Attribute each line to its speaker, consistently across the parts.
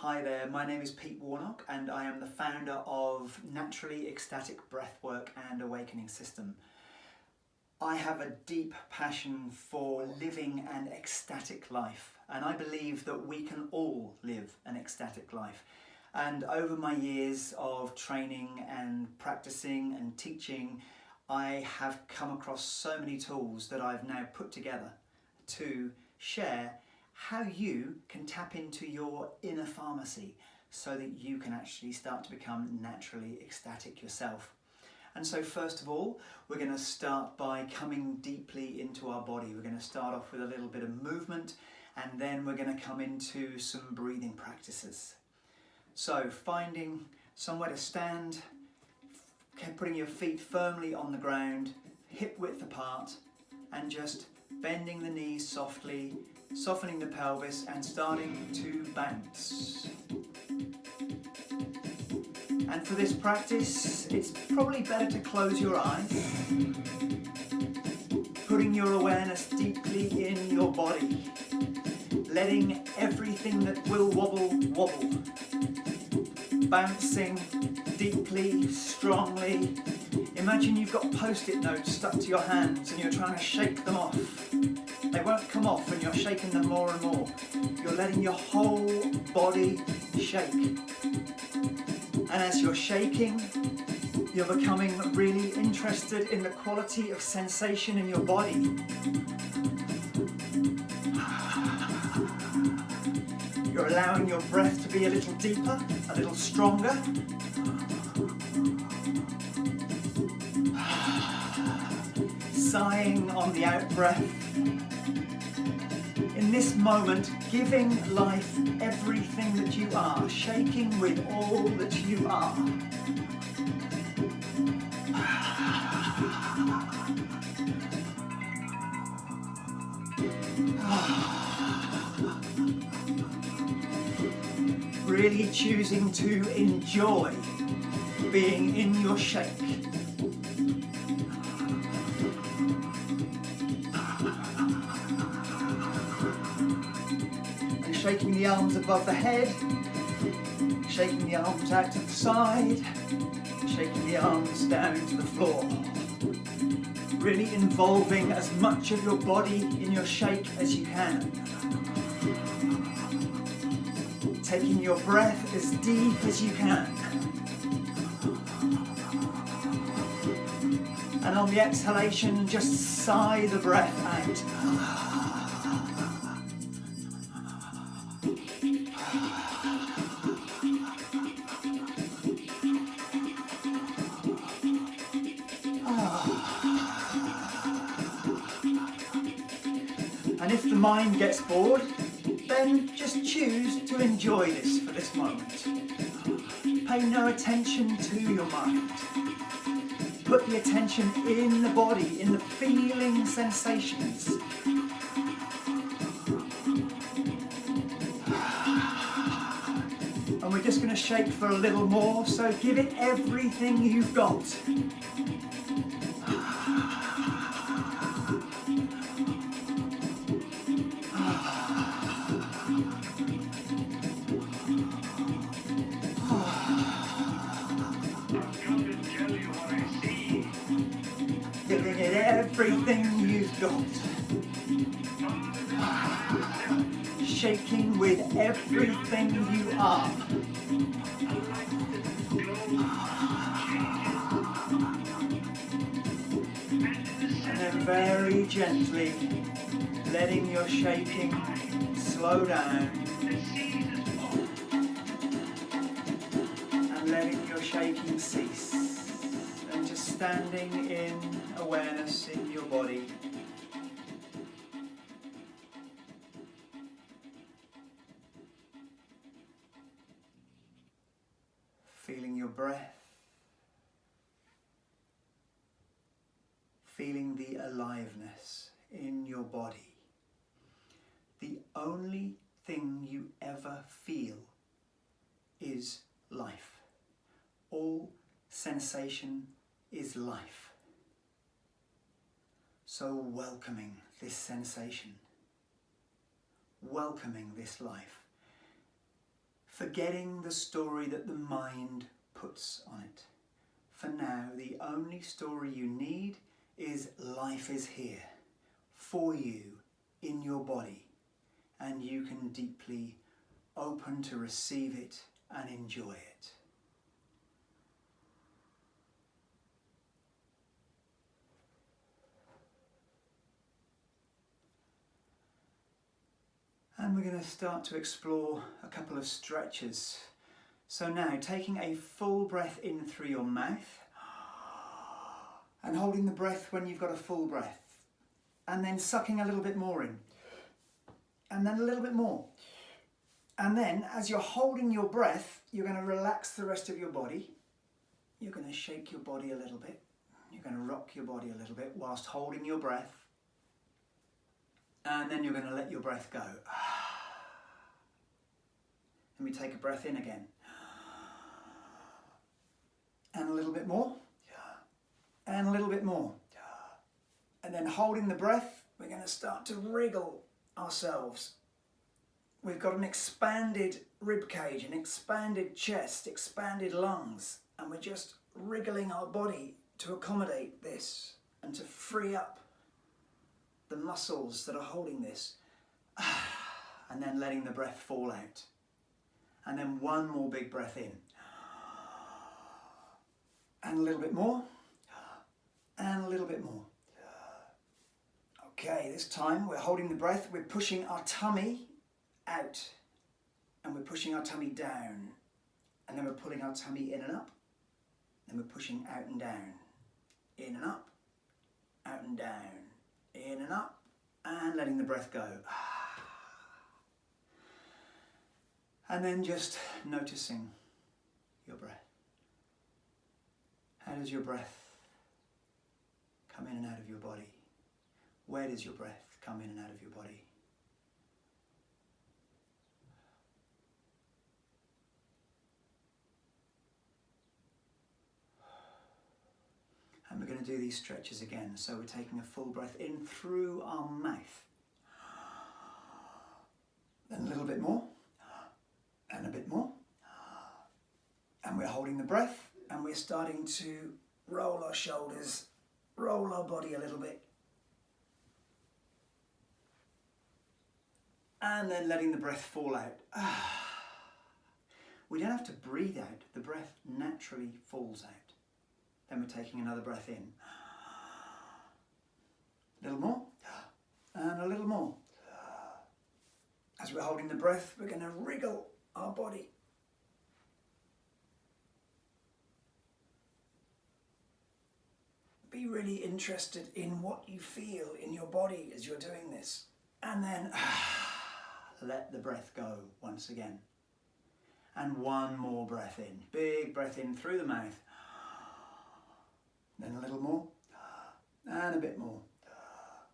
Speaker 1: Hi there, my name is Pete Warnock and I am the founder of Naturally Ecstatic Breathwork and Awakening System. I have a deep passion for living an ecstatic life, and I believe that we can all live an ecstatic life. And over my years of training and practicing and teaching, I have come across so many tools that I've now put together to share how you can tap into your inner pharmacy so that you can actually start to become naturally ecstatic yourself. And so first of all, we're going to start by coming deeply into our body. We're going to start off with a little bit of movement, and then we're going to come into some breathing practices. So finding somewhere to stand, putting your feet firmly on the ground, hip width apart, and just bending the knees softly, softening the pelvis and starting to bounce. And for this practice, it's probably better to close your eyes, putting your awareness deeply in your body, letting everything that will wobble, wobble, bouncing deeply, strongly. Imagine you've got Post-it notes stuck to your hands and you're trying to shake them off. They won't come off and you're shaking them more and more. You're letting your whole body shake. And as you're shaking, you're becoming really interested in the quality of sensation in your body. You're allowing your breath to be a little deeper, a little stronger. Sighing on the out-breath. In this moment, giving life everything that you are, shaking with all that you are. Really choosing to enjoy being in your shake. Shaking the arms above the head, shaking the arms out to the side, shaking the arms down to the floor. Really involving as much of your body in your shake as you can. Taking your breath as deep as you can. And on the exhalation, just sigh the breath out. And if the mind gets bored, then just choose to enjoy this for this moment. Pay no attention to your mind. Put the attention in the body, in the feeling sensations. And we're just going to shake for a little more, so give it everything you've got. Giving it everything you've got. Shaking with everything you are. And then very gently letting your shaking slow down. And letting your shaking cease. And just standing in awareness in your body. Feeling your breath. Feeling the aliveness in your body. The only thing you ever feel is life. All sensation is life. So welcoming this sensation, welcoming this life, forgetting the story that the mind puts on it. For now, the only story you need is life is here for you in your body, and you can deeply open to receive it and enjoy it. And we're going to start to explore a couple of stretches. So now, taking a full breath in through your mouth and holding the breath when you've got a full breath, and then sucking a little bit more in, and then a little bit more. And then, as you're holding your breath, you're going to relax the rest of your body. You're going to shake your body a little bit. You're going to rock your body a little bit whilst holding your breath. And then you're going to let your breath go. Let me take a breath in again. And a little bit more. And a little bit more. And then holding the breath, we're going to start to wriggle ourselves. We've got an expanded rib cage, an expanded chest, expanded lungs, and we're just wriggling our body to accommodate this and to free up the muscles that are holding this. And then letting the breath fall out. And then one more big breath in. And a little bit more. And a little bit more. Okay, this time we're holding the breath, we're pushing our tummy out, and we're pushing our tummy down, and then we're pulling our tummy in and up, and we're pushing out and down, in and up, out and down, in and up, and letting the breath go. And then just noticing your breath. How does your breath come in and out of your body? Where does your breath come in and out of your body? And we're going to do these stretches again. So we're taking a full breath in through our mouth. Then a little bit more. And a bit more. And we're holding the breath, and we're starting to roll our shoulders, roll our body a little bit. And then letting the breath fall out. We don't have to breathe out. The breath naturally falls out. Then we're taking another breath in. A little more. And a little more. As we're holding the breath, we're going to wriggle our body. Be really interested in what you feel in your body as you're doing this. And then let the breath go once again. And one more breath in. Big breath in through the mouth. Then a little more. And a bit more.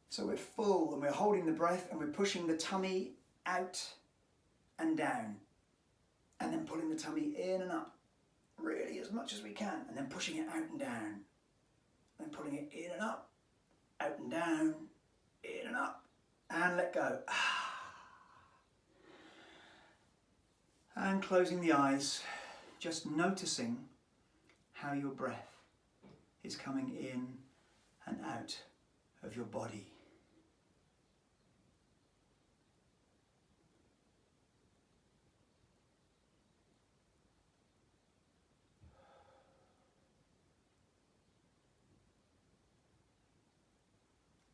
Speaker 1: So we're full and we're holding the breath and we're pushing the tummy out and down. And then pulling the tummy in and up. Really as much as we can. And then pushing it out and down. Then pulling it in and up. Out and down. In and up. And let go. And closing the eyes, just noticing how your breath is coming in and out of your body.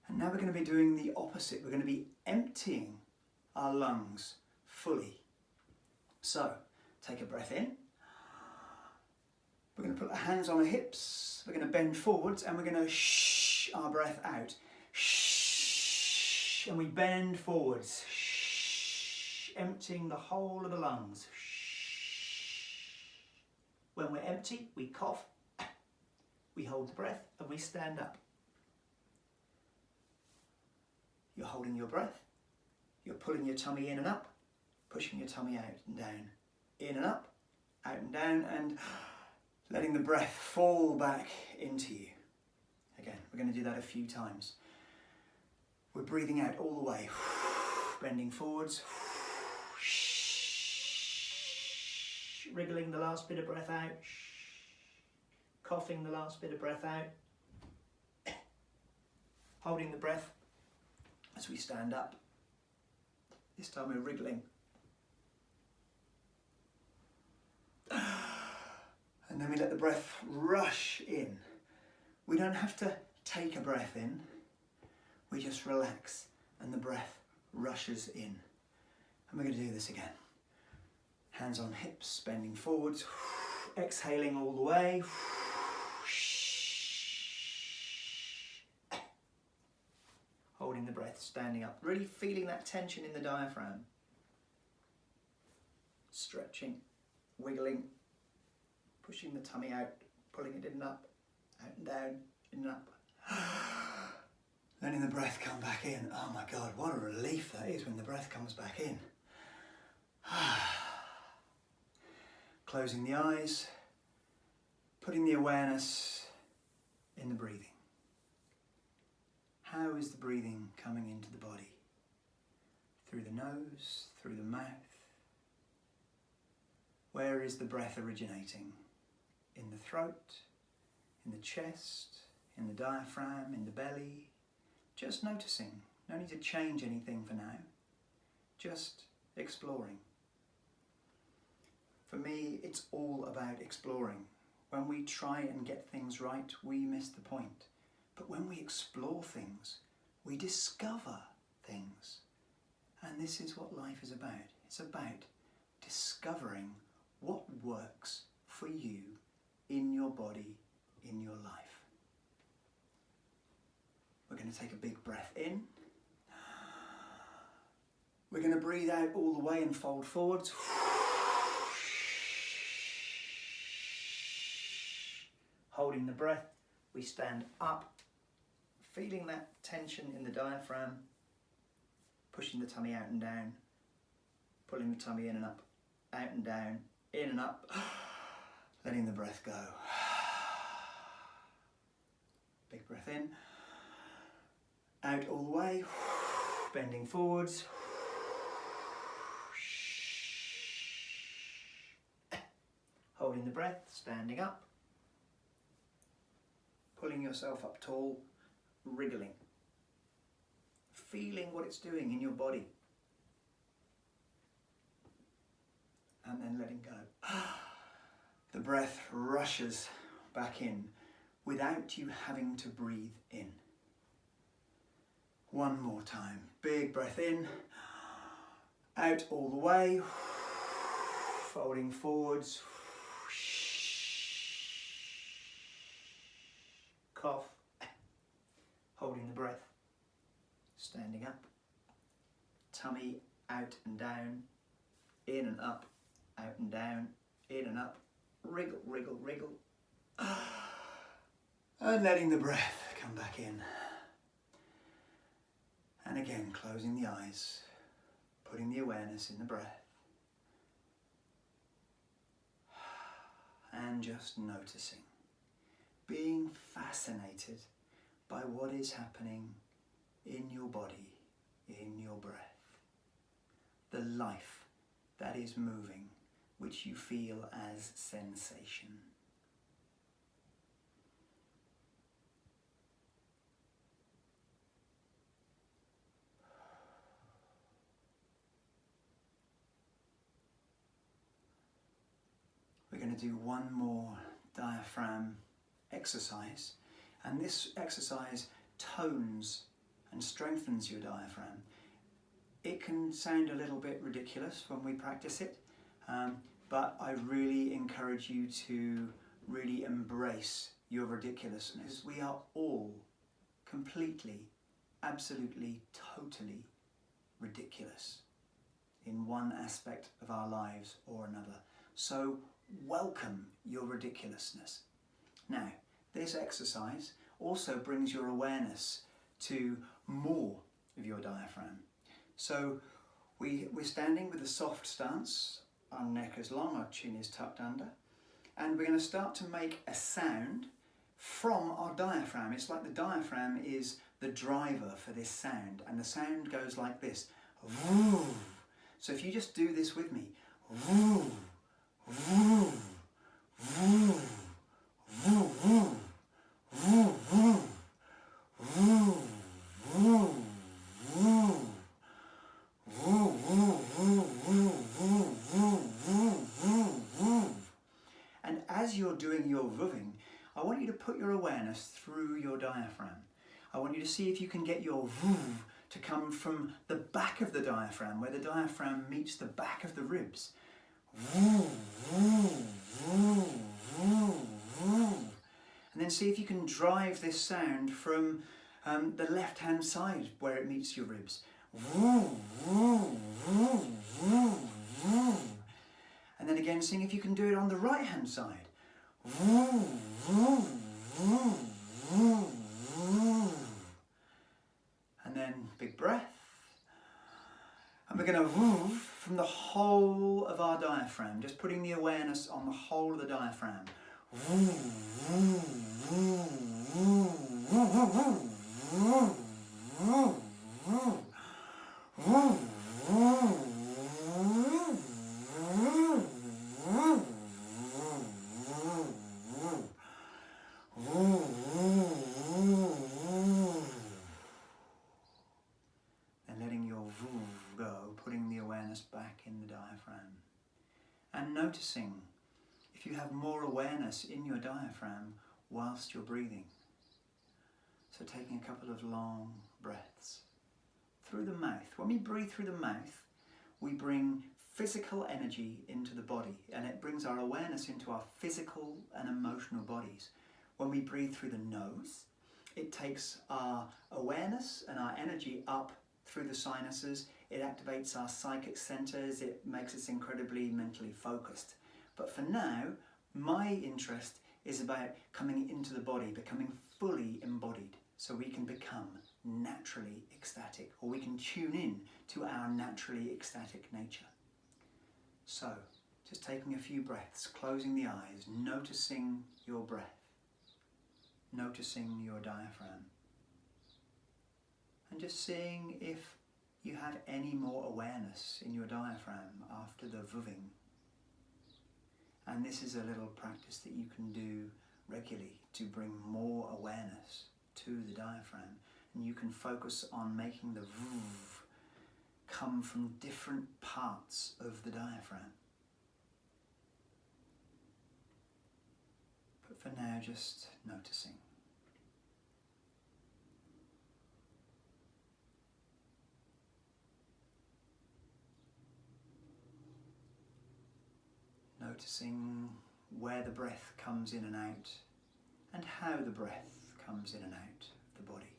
Speaker 1: And now we're going to be doing the opposite. We're going to be emptying our lungs fully. So, take a breath in. We're going to put our hands on our hips. We're going to bend forwards and we're going to shh our breath out. Shh. And we bend forwards. Shh. Emptying the whole of the lungs. Shh. When we're empty, we cough. We hold the breath and we stand up. You're holding your breath. You're pulling your tummy in and up. Pushing your tummy out and down, in and up, out and down, and letting the breath fall back into you. Again, we're going to do that a few times. We're breathing out all the way, bending forwards, wriggling the last bit of breath out, coughing the last bit of breath out, holding the breath as we stand up. This time we're wriggling. And then we let the breath rush in. We don't have to take a breath in, we just relax and the breath rushes in. And we're going to do this again. Hands on hips, bending forwards, exhaling all the way. Holding the breath, standing up, really feeling that tension in the diaphragm. Stretching, wiggling, pushing the tummy out, pulling it in and up, out and down, in and up. Letting the breath come back in. Oh my God, what a relief that is when the breath comes back in. Closing the eyes, putting the awareness in the breathing. How is the breathing coming into the body? Through the nose, through the mouth. Where is the breath originating? In the throat, in the chest, in the diaphragm, in the belly. Just noticing. No need to change anything for now. Just exploring. For me, it's all about exploring. When we try and get things right, we miss the point. But when we explore things, we discover things. And this is what life is about. It's about discovering what works for you in your body, in your life. We're going to take a big breath in. We're going to breathe out all the way and fold forwards. Holding the breath, we stand up, feeling that tension in the diaphragm, pushing the tummy out and down, pulling the tummy in and up, out and down, in and up, letting the breath go. Big breath in, out all the way, bending forwards. Holding the breath, standing up, pulling yourself up tall, wriggling, feeling what it's doing in your body, and then letting go. The breath rushes back in without you having to breathe in. One more time. Big breath in, out all the way, folding forwards, cough, holding the breath, standing up, tummy out and down, in and up, out and down, in and up, wriggle, wriggle, wriggle, and letting the breath come back in. And again, closing the eyes, putting the awareness in the breath, and just noticing, being fascinated by what is happening in your body, in your breath, the life that is moving, which you feel as sensation. We're going to do one more diaphragm exercise, and this exercise tones and strengthens your diaphragm. It can sound a little bit ridiculous when we practice it, but I really encourage you to really embrace your ridiculousness. We are all completely, absolutely, totally ridiculous in one aspect of our lives or another. So welcome your ridiculousness. Now, this exercise also brings your awareness to more of your diaphragm. So we're standing with a soft stance, our neck is long, our chin is tucked under, and we're going to start to make a sound from our diaphragm. It's like the diaphragm is the driver for this sound, and the sound goes like this. Woo. So if you just do this with me, woo, woo, as you're doing your vuving, I want you to put your awareness through your diaphragm. I want you to see if you can get your vuv to come from the back of the diaphragm, where the diaphragm meets the back of the ribs. And then see if you can drive this sound from the left-hand side where it meets your ribs. And then again, seeing if you can do it on the right-hand side. And then big breath. And we're going to move from the whole of our diaphragm, just putting the awareness on the whole of the diaphragm. And noticing if you have more awareness in your diaphragm whilst you're breathing. So taking a couple of long breaths through the mouth. When we breathe through the mouth, we bring physical energy into the body, and it brings our awareness into our physical and emotional bodies. When we breathe through the nose, it takes our awareness and our energy up through the sinuses. It activates our psychic centers, it makes us incredibly mentally focused. But for now, my interest is about coming into the body, becoming fully embodied, so we can become naturally ecstatic, or we can tune in to our naturally ecstatic nature. So, just taking a few breaths, closing the eyes, noticing your breath, noticing your diaphragm, and just seeing if you have any more awareness in your diaphragm after the vuving. And this is a little practice that you can do regularly to bring more awareness to the diaphragm. And you can focus on making the vuv come from different parts of the diaphragm. But for now, just noticing. Noticing where the breath comes in and out, and how the breath comes in and out of the body.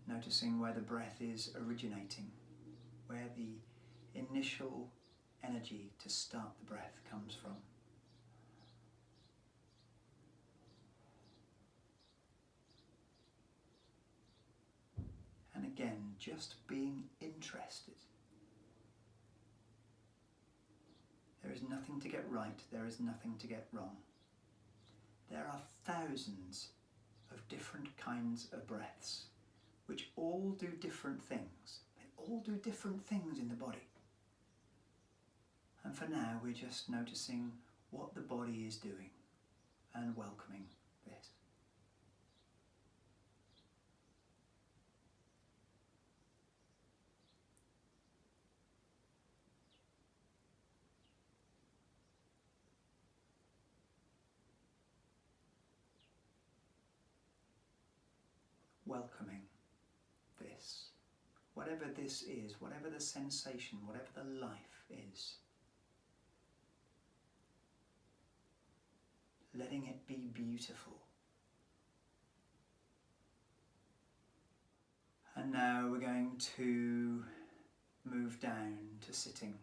Speaker 1: Noticing where the breath is originating, where the initial energy to start the breath comes from. And again, just being interested. There is nothing to get right, there is nothing to get wrong. There are thousands of different kinds of breaths, which all do different things. They all do different things in the body. And for now, we're just noticing what the body is doing and welcoming this. Welcoming this, whatever this is, whatever the sensation, whatever the life is. Letting it be beautiful. And now we're going to move down to sitting,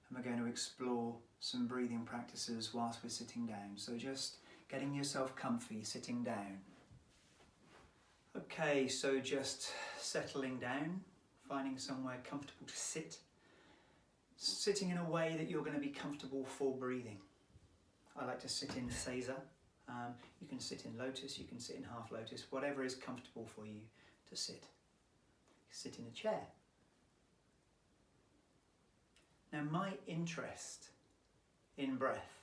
Speaker 1: and we're going to explore some breathing practices whilst we're sitting down. So just getting yourself comfy, sitting down. Okay, so just settling down, finding somewhere comfortable to sit. Sitting in a way that you're going to be comfortable for breathing. I like to sit in Seiza. You can sit in lotus, you can sit in half lotus, whatever is comfortable for you to sit. Sit in a chair. Now my interest in breath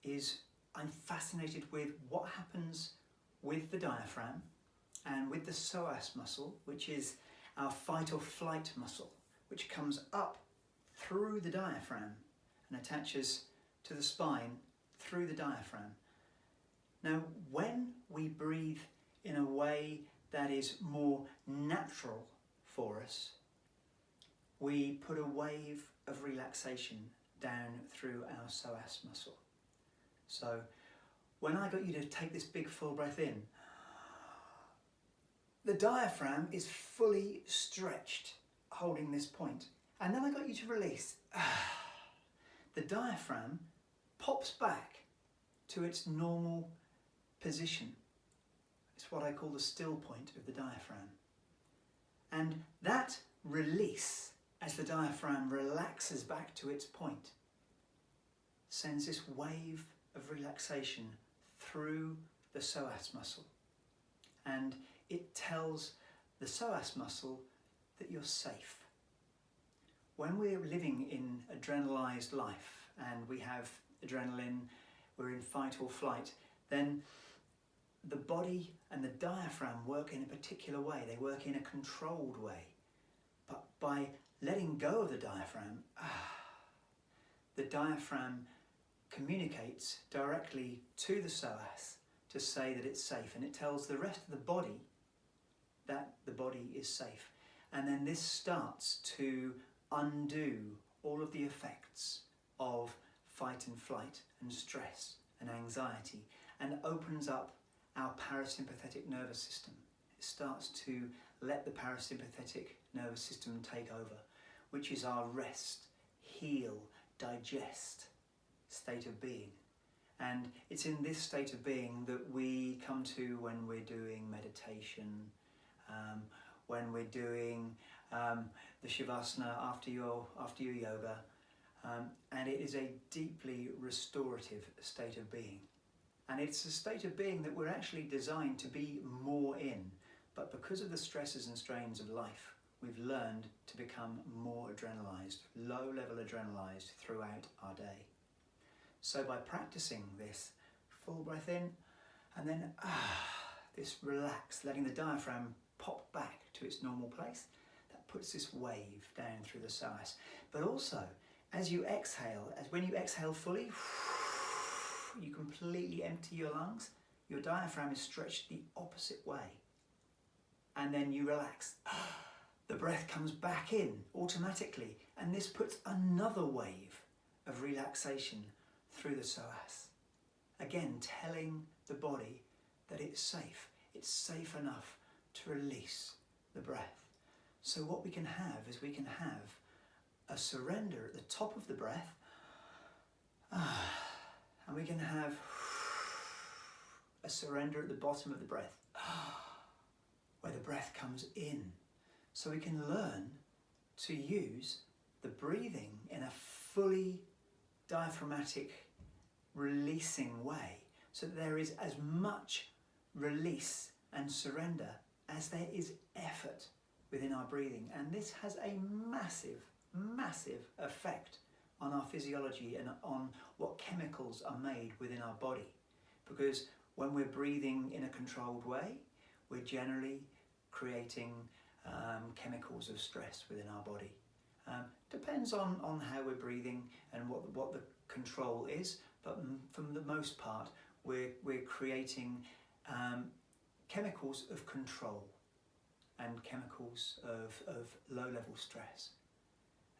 Speaker 1: is I'm fascinated with what happens with the diaphragm and with the psoas muscle, which is our fight or flight muscle, which comes up through the diaphragm and attaches to the spine through the diaphragm. Now, when we breathe in a way that is more natural for us, we put a wave of relaxation down through our psoas muscle. So when I got you to take this big full breath in, the diaphragm is fully stretched, holding this point. And then I got you to release. The diaphragm pops back to its normal position. It's what I call the still point of the diaphragm. And that release, as the diaphragm relaxes back to its point, sends this wave of relaxation through the psoas muscle. And it tells the psoas muscle that you're safe. When we're living in adrenalized life and we have adrenaline, we're in fight or flight, then the body and the diaphragm work in a particular way. They work in a controlled way. But by letting go of the diaphragm communicates directly to the psoas to say that it's safe, and it tells the rest of the body that the body is safe. And then this starts to undo all of the effects of fight and flight and stress and anxiety, and opens up our parasympathetic nervous system. It starts to let the parasympathetic nervous system take over, which is our rest, heal, digest state of being. And it's in this state of being that we come to when we're doing meditation, when we're doing the Shavasana after your yoga, and it is a deeply restorative state of being. And it's a state of being that we're actually designed to be more in, but because of the stresses and strains of life, we've learned to become more adrenalized, low-level adrenalized throughout our day. So by practicing this full breath in, and then this relax, letting the diaphragm pop back to its normal place, that puts this wave down through the psoas. But also, as you exhale, when you exhale fully, you completely empty your lungs, your diaphragm is stretched the opposite way. And then you relax. The breath comes back in automatically, and this puts another wave of relaxation through the psoas. Again, telling the body that it's safe enough to release the breath. So what we can have is we can have a surrender at the top of the breath, and we can have a surrender at the bottom of the breath, where the breath comes in. So we can learn to use the breathing in a fully diaphragmatic, releasing way, so that there is as much release and surrender as there is effort within our breathing. And this has a massive, massive effect on our physiology and on what chemicals are made within our body. Because when we're breathing in a controlled way, we're generally creating chemicals of stress within our body. Depends on how we're breathing and what the control is, but for the most part, we're creating chemicals of control and chemicals of low-level stress.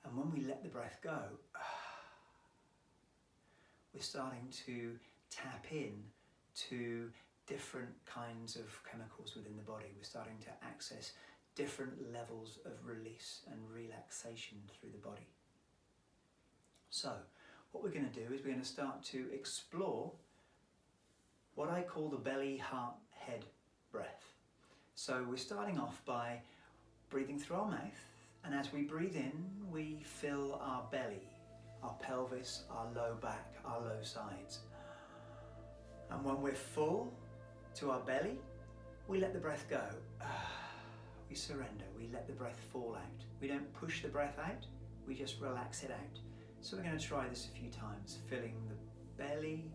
Speaker 1: And when we let the breath go, we're starting to tap in to different kinds of chemicals within the body. We're starting to access different levels of release and relaxation through the body. So what we're going to do is we're going to start to explore what I call the belly, heart, head breath. So we're starting off by breathing through our mouth, and as we breathe in, we fill our belly, our pelvis, our low back, our low sides. And when we're full to our belly, we let the breath go. We surrender, we let the breath fall out. We don't push the breath out, we just relax it out. So we're going to try this a few times, filling the belly,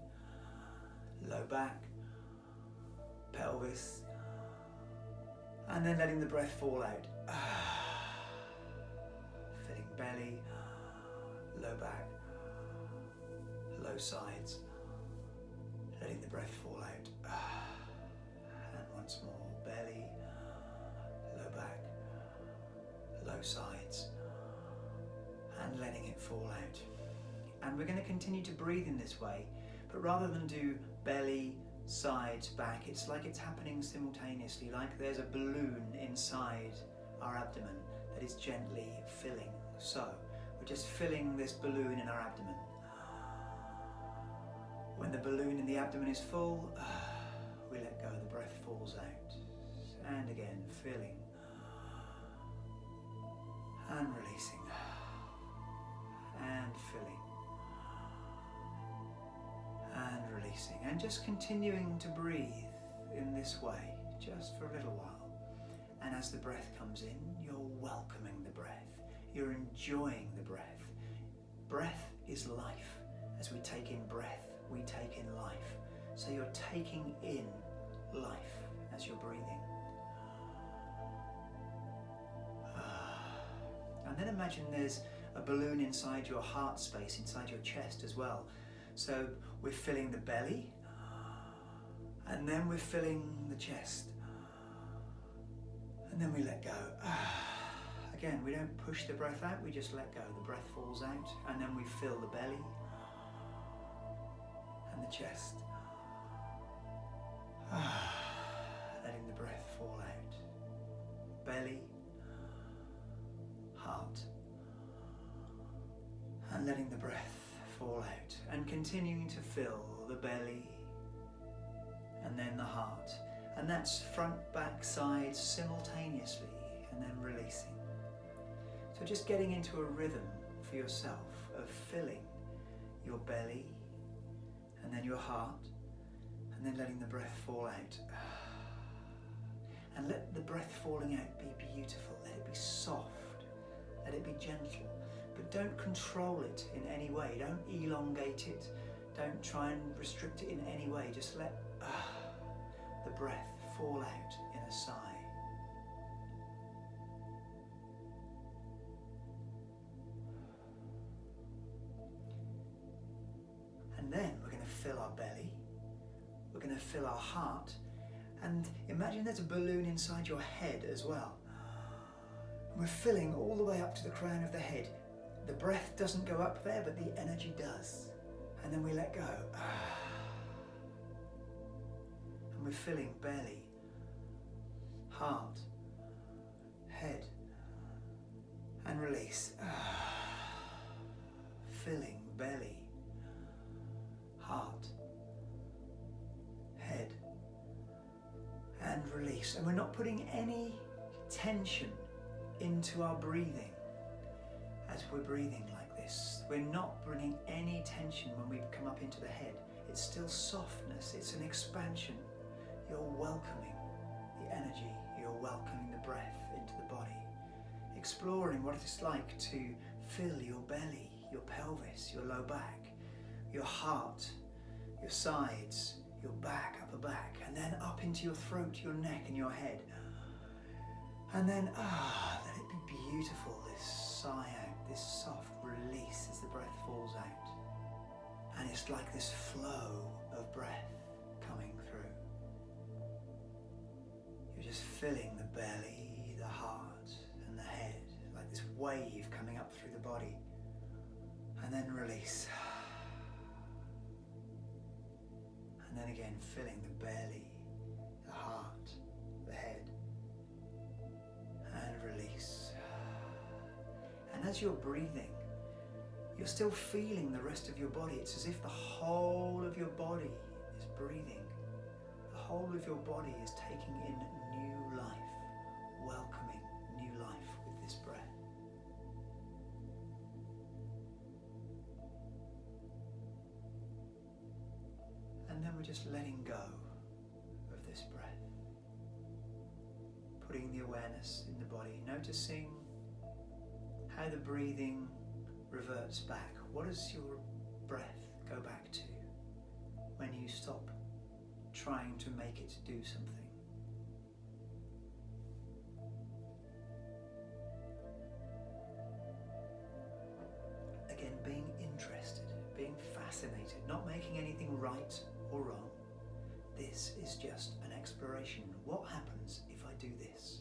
Speaker 1: low back, pelvis, and then letting the breath fall out. Filling belly, low back, sides, letting the breath fall out. And once more, belly, low back, low sides, and letting it fall out. And we're going to continue to breathe in this way, but rather than do belly, sides, back, it's like it's happening simultaneously, like there's a balloon inside our abdomen that is gently filling. So we're just filling this balloon in our abdomen. When the balloon in the abdomen is full, we let go, the breath falls out. And again, filling and releasing and filling and releasing, and just continuing to breathe in this way just for a little while. And as the breath comes in, you're welcoming the breath, you're enjoying the breath. Breath is life. As we take in breath, we take in life. So you're taking in life as you're breathing. And then imagine there's a balloon inside your heart space, inside your chest as well. So we're filling the belly, and then we're filling the chest, and then we let go. Again, we don't push the breath out, we just let go. The breath falls out, and then we fill the belly and the chest. Letting the breath fall out. Belly, heart, and letting the breath fall out, and continuing to fill the belly and then the heart, and that's front, back, sides simultaneously, and then releasing. So just getting into a rhythm for yourself of filling your belly and then your heart, and then letting the breath fall out. And let the breath falling out be beautiful, let it be soft, let it be gentle. But don't control it in any way, don't elongate it, don't try and restrict it in any way, just let the breath fall out in a sigh. And then we're going to fill our belly, we're going to fill our heart, and imagine there's a balloon inside your head as well. We're filling all the way up to the crown of the head. The breath doesn't go up there, but the energy does. And then we let go. And we're filling belly, heart, head, and release. Filling belly, heart, head, and release. And we're not putting any tension into our breathing. As we're breathing like this, we're not bringing any tension when we come up into the head. It's still softness, it's an expansion. You're welcoming the energy, you're welcoming the breath into the body. Exploring what it's like to fill your belly, your pelvis, your low back, your heart, your sides, your back, upper back, and then up into your throat, your neck and your head. And then let it be beautiful, this sigh out, this soft release as the breath falls out. And it's like this flow of breath coming through. You're just filling the belly, the heart and the head, like this wave coming up through the body. And then release. And then again filling the belly, the heart, the head, and release. And as you're breathing, you're still feeling the rest of your body. It's as if the whole of your body is breathing. The whole of your body is taking in new life, welcoming new life with this breath. And then we're just letting go of this breath. Putting the awareness in the body, noticing how the breathing reverts back. What does your breath go back to when you stop trying to make it do something? Again, being interested, being fascinated fascinated, not making anything right or wrong. This is just an exploration. What happens if I do this?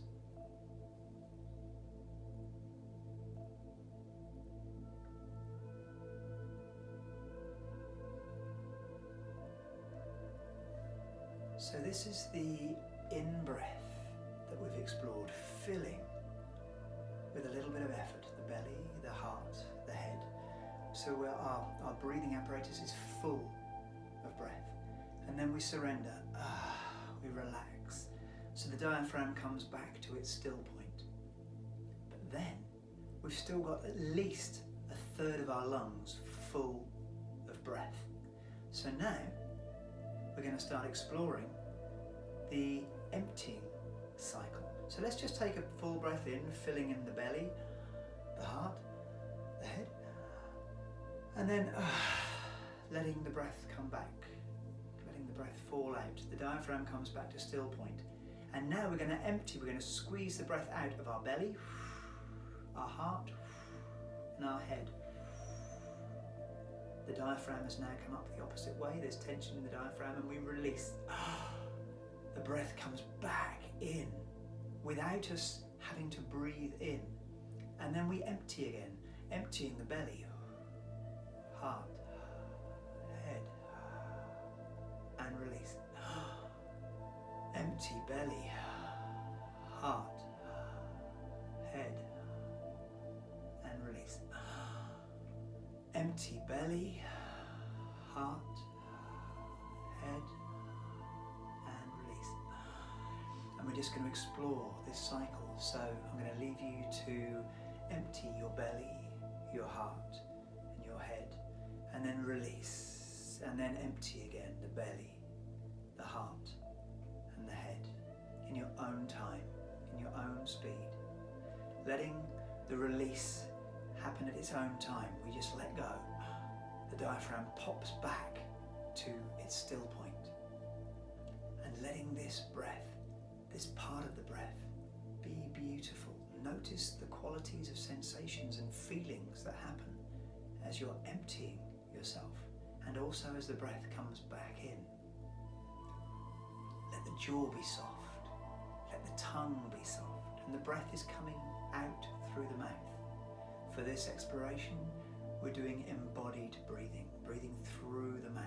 Speaker 1: So this is the in-breath that we've explored, filling with a little bit of effort, the belly, the heart, the head. So our breathing apparatus is full of breath. And then we surrender, we relax. So the diaphragm comes back to its still point. But then we've still got at least a third of our lungs full of breath. So now we're going to start exploring the emptying cycle. So let's just take a full breath in, filling in the belly, the heart, the head, and then letting the breath come back, letting the breath fall out. The diaphragm comes back to still point. And now we're going to empty, we're going to squeeze the breath out of our belly, our heart, and our head. The diaphragm has now come up the opposite way. There's tension in the diaphragm and we release. The breath comes back in without us having to breathe in. And then we empty again, emptying the belly, heart, head, and release. Empty belly, heart, head, and release. Empty belly, heart, head, and release. And we're just going to explore this cycle. So I'm going to leave you to empty your belly, your heart, and your head, and then release, and then empty again the belly, the heart, and the head, in your own time, in your own speed. Letting the release happen at its own time. We just let go. The diaphragm pops back to its still point. And letting this breath, this part of the breath, be beautiful. Notice the qualities of sensations and feelings that happen as you're emptying yourself, and also as the breath comes back in. Let the jaw be soft, let the tongue be soft, and the breath is coming out through the mouth. For this exploration, we're doing embodied breathing, breathing through the mouth.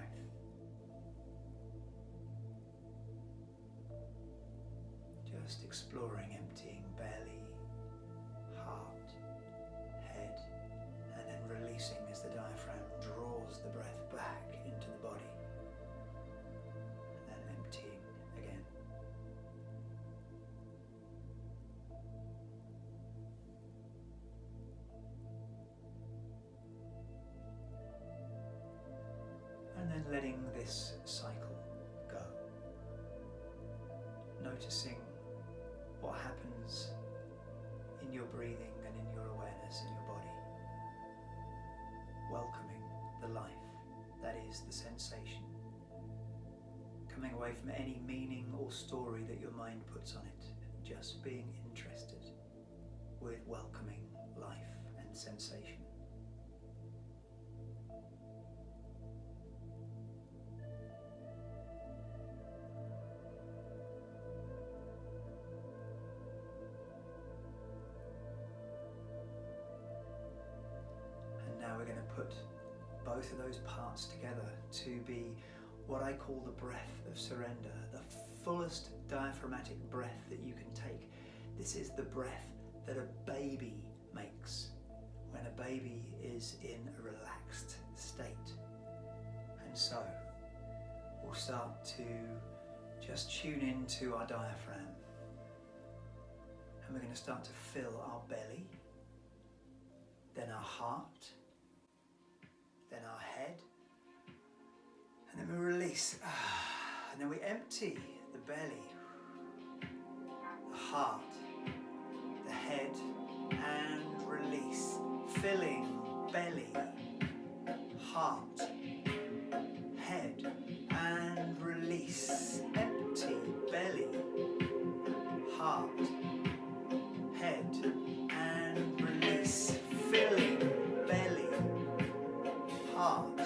Speaker 1: Just exploring emptying belly, heart, head, and then releasing as the diaphragm draws the breath back into the body. And then emptying again. And then letting this cycle go. Noticing what happens in your breathing and in your awareness in your body. Welcoming the life that is the sensation. Coming away from any meaning or story that your mind puts on it. Just being interested with welcoming life and sensation. Now we're going to put both of those parts together to be what I call the breath of surrender, the fullest diaphragmatic breath that you can take. This is the breath that a baby makes when a baby is in a relaxed state. And so we'll start to just tune into our diaphragm, and we're going to start to fill our belly, then our heart, then our head, and then we release, and then we empty the belly, the heart, the head, and release, filling belly, heart, head, and release, empty belly, heart, head, and release, filling belly, heart,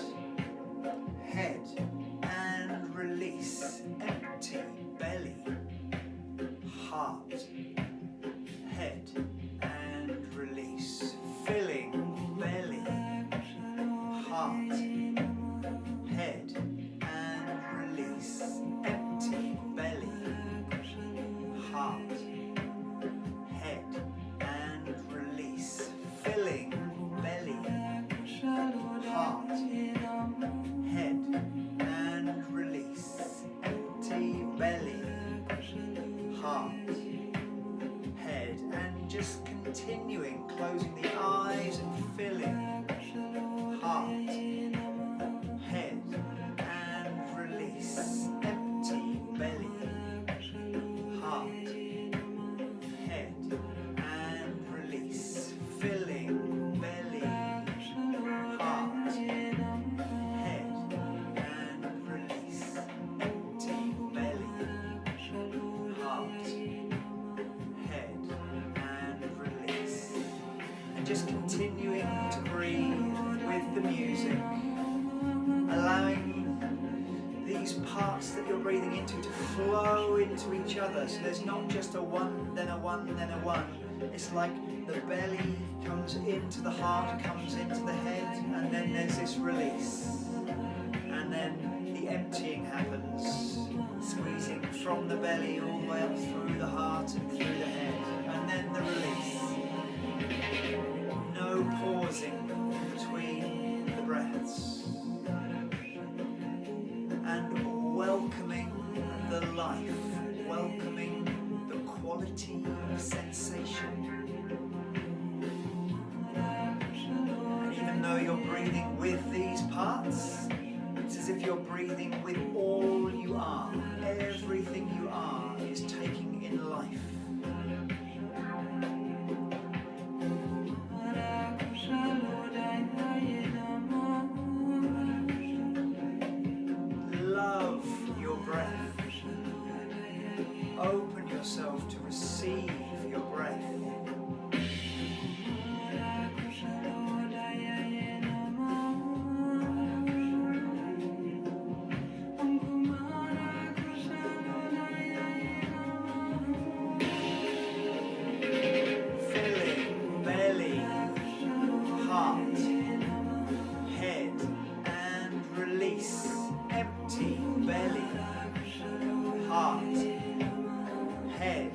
Speaker 1: continuing to breathe with the music, allowing these parts that you're breathing into to flow into each other. So there's not just a one, then a one, then a one. It's like the belly comes into the heart, comes into the head, and then there's this release. And then the emptying happens, squeezing from the belly all the way up through the heart and through the head. And then the release. No pausing between the breaths. And welcoming the life, welcoming the quality of sensation. And even though you're breathing with these parts, it's as if you're breathing with all you are. Everything you are is taking in life. Love your breath. Open yourself to receive your breath. Filling belly, heart, head, and release. Empty belly, heart, head,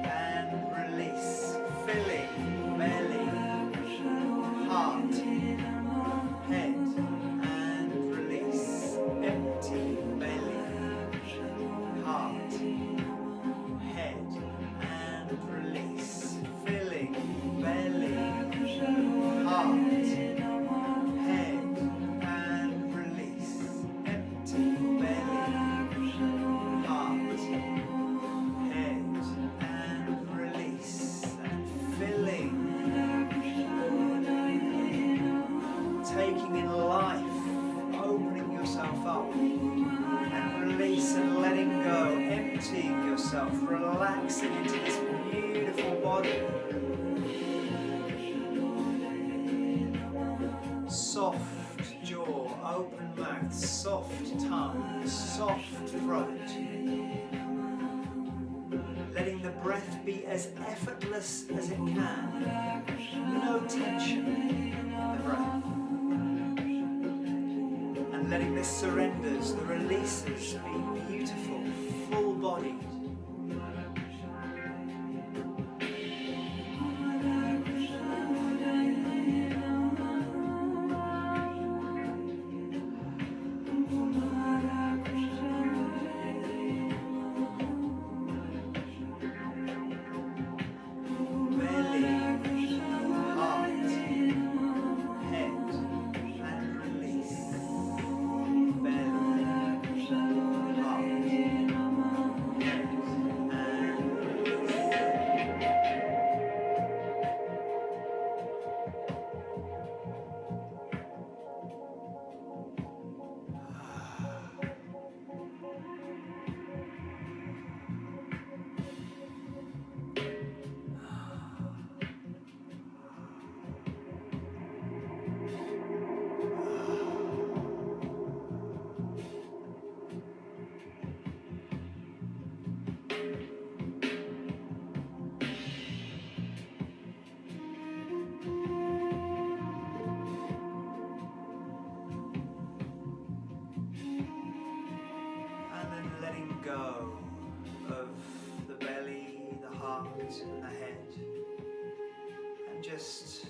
Speaker 1: and release. Filling belly, heart, head, and release. Empty belly, heart, head, and release. Filling belly, heart, head, and release. Empty belly, heart, head, and release. And filling, taking in life, opening yourself up, and release and letting go, emptying yourself, relaxing into this beautiful body. Soft jaw, open mouth, soft tongue, soft throat. Letting the breath be as effortless as it can. No tension in the breath. And letting the surrenders, the releases be beautiful, full-bodied. Go of the belly, the heart, and the head, and just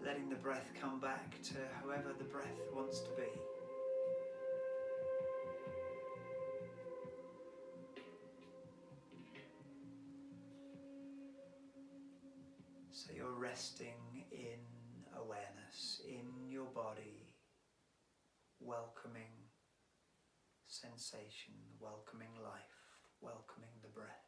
Speaker 1: letting the breath come back to whoever the breath wants to be. So you're resting in awareness, in your body, welcoming sensation, welcoming life, welcoming the breath.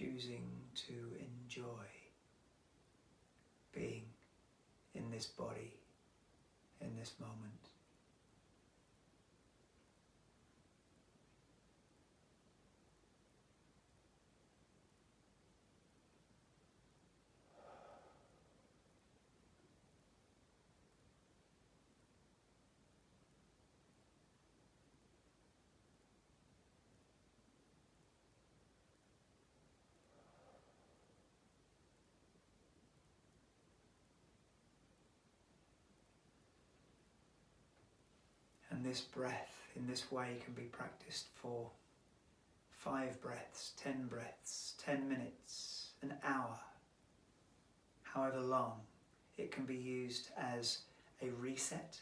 Speaker 1: choosing to enjoy being in this body, in this moment. And this breath in this way can be practiced for 5 breaths, 10 breaths, 10 minutes, an hour, however long. It can be used as a reset,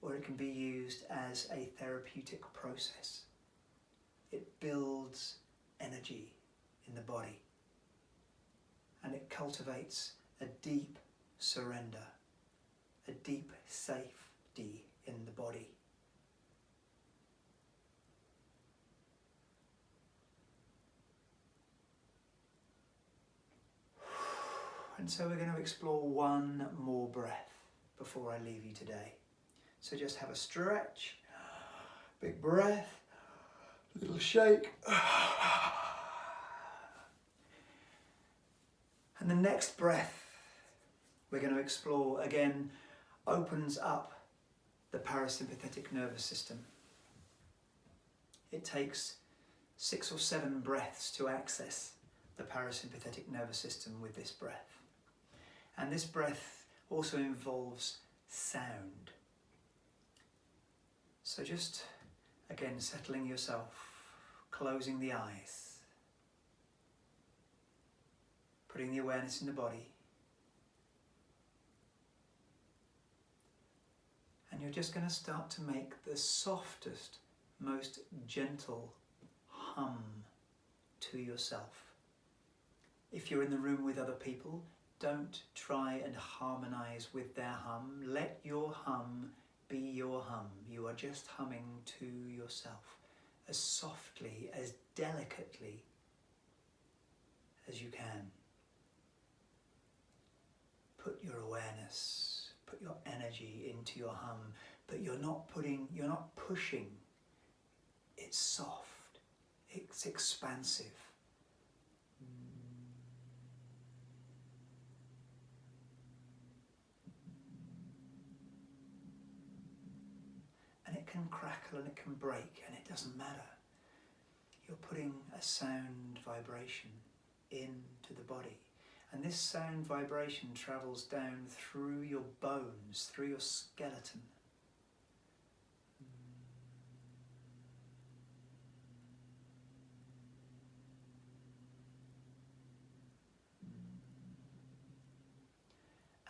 Speaker 1: or it can be used as a therapeutic process. It builds energy in the body, and it cultivates a deep surrender, a deep safety in the body. And so we're going to explore one more breath before I leave you today. So just have a stretch, big breath, little shake. And the next breath we're going to explore again opens up the parasympathetic nervous system. It takes 6 or 7 breaths to access the parasympathetic nervous system with this breath. And this breath also involves sound. So just, again, settling yourself, closing the eyes, putting the awareness in the body. And you're just going to start to make the softest, most gentle hum to yourself. If you're in the room with other people, don't try and harmonize with their hum. Let your hum be your hum. You are just humming to yourself as softly, as delicately as you can. Put your awareness, put your energy into your hum, but you're not pushing. It's soft, it's expansive. And it can crackle and it can break, and it doesn't matter. You're putting a sound vibration into the body. And this sound vibration travels down through your bones, through your skeleton.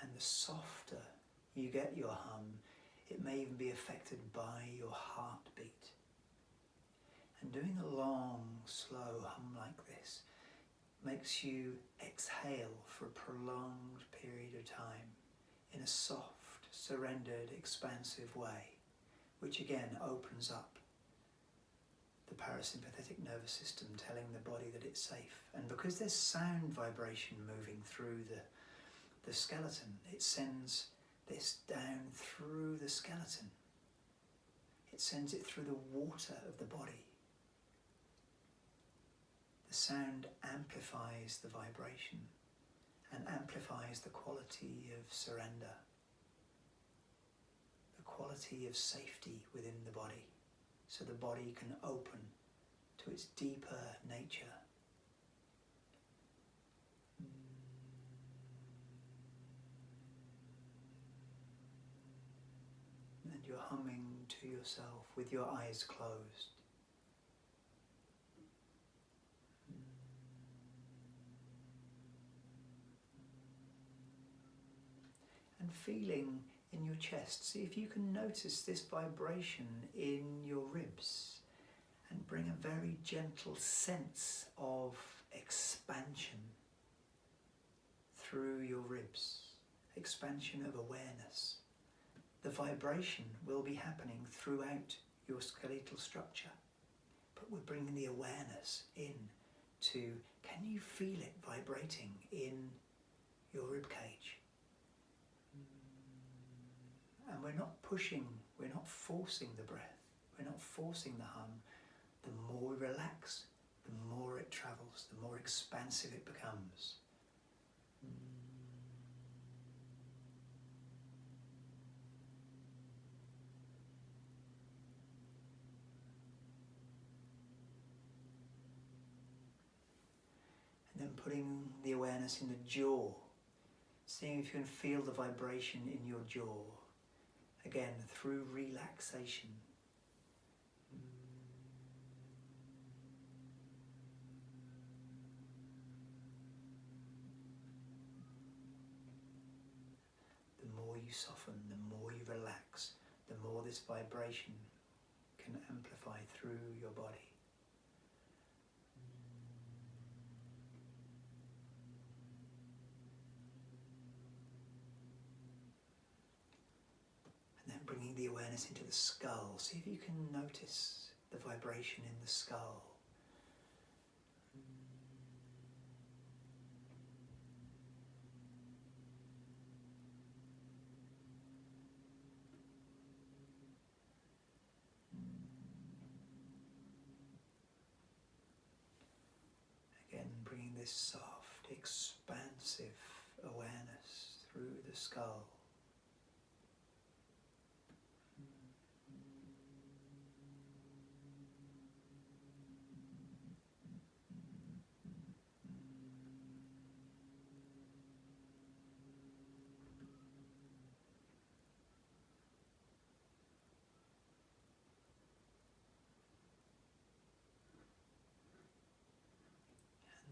Speaker 1: And the softer you get your hum, it may even be affected by your heartbeat. And doing a long, slow hum like this makes you exhale for a prolonged period of time in a soft, surrendered, expansive way, which again opens up the parasympathetic nervous system, telling the body that it's safe. And because there's sound vibration moving through the skeleton, it sends this down through the skeleton. It sends it through the water of the body. The sound amplifies the vibration and amplifies the quality of surrender, the quality of safety within the body, so the body can open to its deeper nature. And you're humming to yourself with your eyes closed. And feeling in your chest, see if you can notice this vibration in your ribs and bring a very gentle sense of expansion through your ribs, expansion of awareness. The vibration will be happening throughout your skeletal structure, but we're bringing the awareness in to, can you feel it vibrating in your rib cage? And we're not pushing, we're not forcing the breath, we're not forcing the hum. The more we relax, the more it travels, the more expansive it becomes. And then putting the awareness in the jaw, seeing if you can feel the vibration in your jaw. Again, through relaxation. The more you soften, the more you relax, the more this vibration can amplify through your body. And then bringing the awareness into the skull. See if you can notice the vibration in the skull. Again, bringing this soft, expansive awareness through the skull.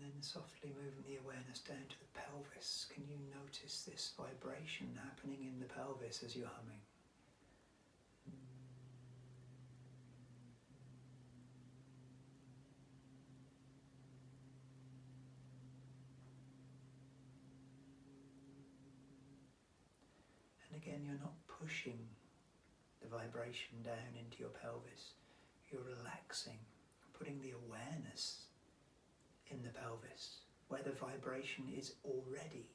Speaker 1: And then softly moving the awareness down to the pelvis. Can you notice this vibration happening in the pelvis as you're humming? And again, you're not pushing the vibration down into your pelvis. You're relaxing, putting the awareness in the pelvis, where the vibration is already.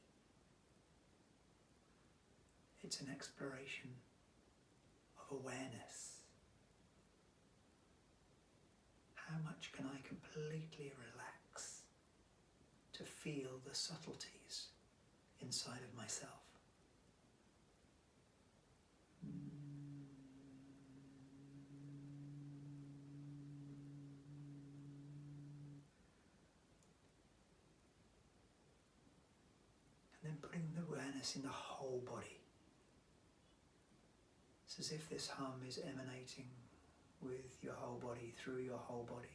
Speaker 1: It's an exploration of awareness. How much can I completely relax to feel the subtleties inside of myself? And then putting the awareness in the whole body. It's as if this hum is emanating with your whole body, through your whole body.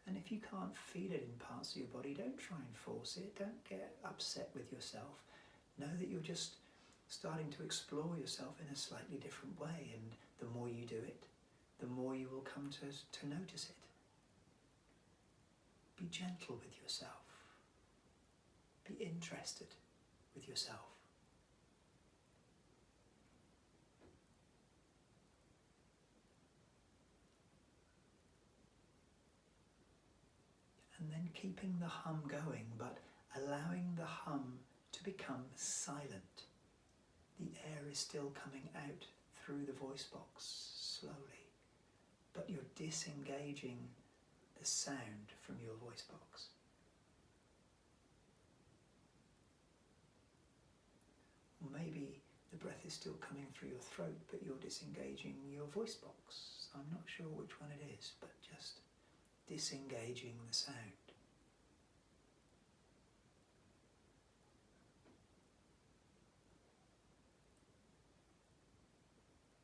Speaker 1: And if you can't feel it in parts of your body, don't try and force it. Don't get upset with yourself. Know that you're just starting to explore yourself in a slightly different way, and the more you do it, the more you will come to notice it. Be gentle with yourself. Be interested with yourself. And then keeping the hum going, but allowing the hum to become silent. The air is still coming out through the voice box slowly, but you're disengaging the sound from your voice box. Or maybe the breath is still coming through your throat, but you're disengaging your voice box. I'm not sure which one it is, but just disengaging the sound.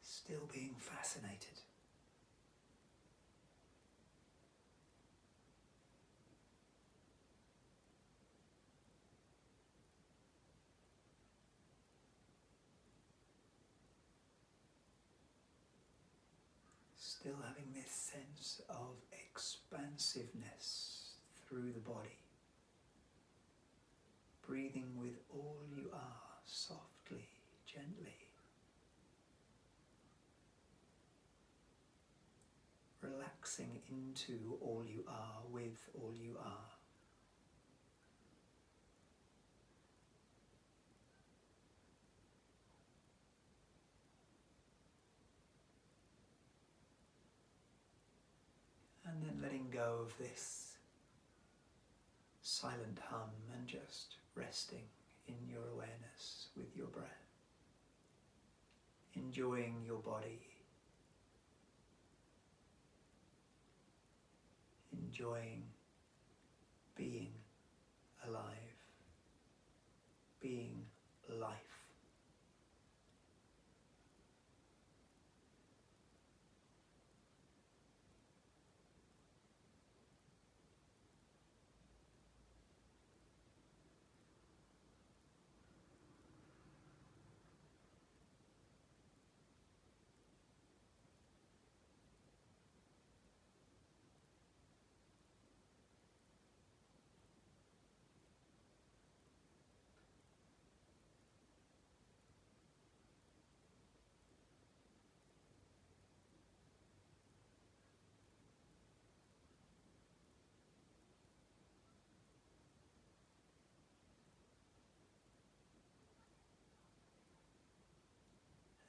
Speaker 1: Still being fascinated. still having this sense of expansiveness through the body. Breathing with all you are, softly, gently. Relaxing into all you are, with all you are. And then letting go of this silent hum and just resting in your awareness with your breath. Enjoying your body. Enjoying being alive. Being life.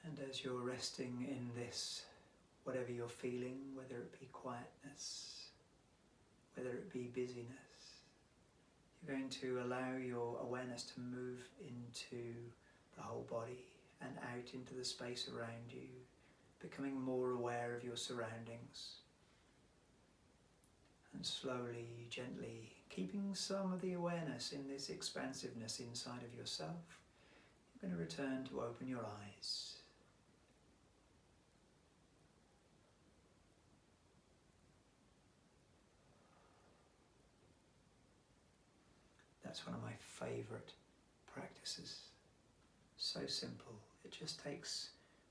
Speaker 1: And as you're resting in this, whatever you're feeling, whether it be quietness, whether it be busyness, you're going to allow your awareness to move into the whole body and out into the space around you, becoming more aware of your surroundings. And slowly, gently, keeping some of the awareness in this expansiveness inside of yourself, you're going to return to open your eyes. That's one of my favourite practices. So simple. It just takes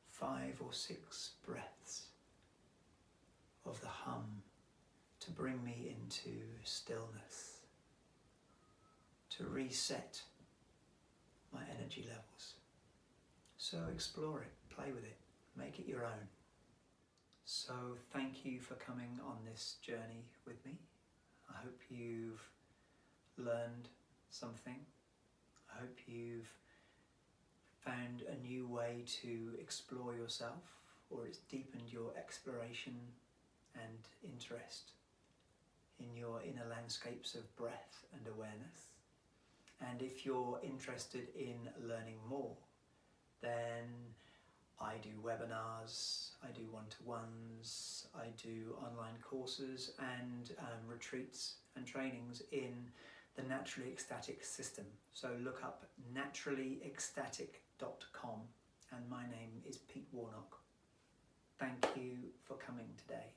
Speaker 1: 5 or 6 breaths of the hum to bring me into stillness, to reset my energy levels. So explore it, play with it, make it your own. So thank you for coming on this journey with me. I hope you've learned something. I hope you've found a new way to explore yourself, or it's deepened your exploration and interest in your inner landscapes of breath and awareness. And if you're interested in learning more, then I do webinars, I do one-to-ones, I do online courses and retreats and trainings in the Naturally Ecstatic system. So look up naturallyecstatic.com, and my name is Pete Warnock. Thank you for coming today.